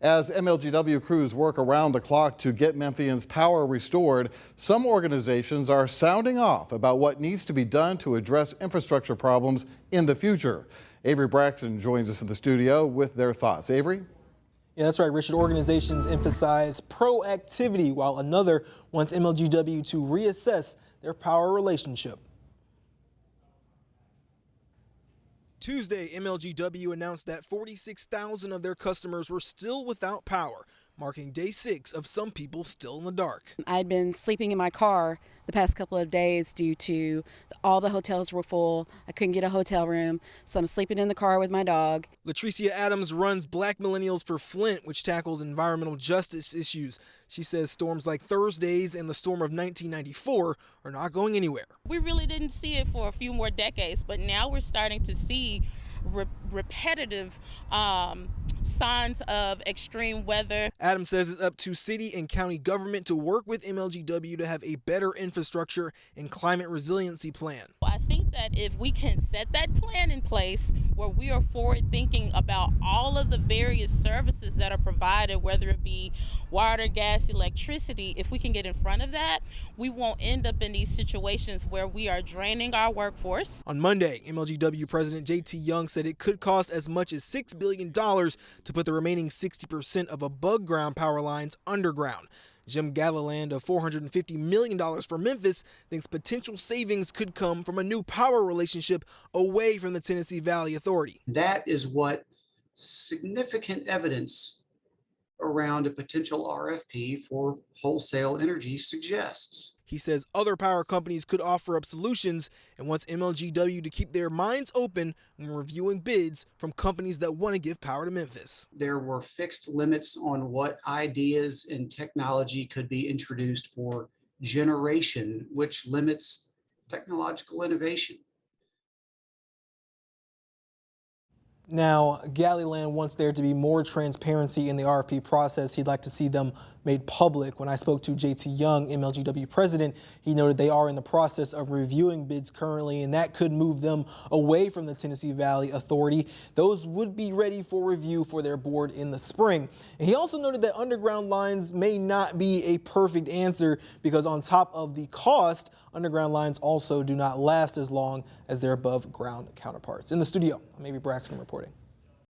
As MLGW crews work around the clock to get Memphians power restored, some organizations are sounding off about what needs to be done to address infrastructure problems in the future. Avery Braxton joins us in the studio with their thoughts. Avery? Yeah, that's right, Richard. Organizations emphasize proactivity, while another wants MLGW to reassess their power relationship. Tuesday, MLGW announced that 46,000 of their customers were still without power, marking day 6 of some people still in the dark. I'd been sleeping in my car the past couple of days due to all the hotels were full. I couldn't get a hotel room, so I'm sleeping in the car with my dog. Latricia Adams runs Black Millennials for Flint, which tackles environmental justice issues. She says storms like Thursday's and the storm of 1994 are not going anywhere. We really didn't see it for a few more decades, but now we're starting to see repetitive signs of extreme weather. Adams says it's up to city and county government to work with MLGW to have a better infrastructure and climate resiliency plan. I think that if we can set that plan in place where we are forward thinking about all of the various services that are provided, whether it be water, gas, electricity, if we can get in front of that, we won't end up in these situations where we are draining our workforce. On Monday, MLGW President JT Young said it could cost as much as $6 billion to put the remaining 60% of above ground power lines underground. Jim Gilliland of $450 million for Memphis thinks potential savings could come from a new power relationship away from the Tennessee Valley Authority. That is what significant evidence around a potential RFP for wholesale energy suggests. He says other power companies could offer up solutions and wants MLGW to keep their minds open when reviewing bids from companies that want to give power to Memphis. There were fixed limits on what ideas and technology could be introduced for generation, which limits technological innovation. Now, Gilliland wants there to be more transparency in the RFP process. He'd like to see them made public. When I spoke to JT Young, MLGW president, he noted they are in the process of reviewing bids currently, and that could move them away from the Tennessee Valley Authority. Those would be ready for review for their board in the spring. And he also noted that underground lines may not be a perfect answer because on top of the cost, underground lines also do not last as long as their above ground counterparts. In the studio, I'm Avery Braxton reporting.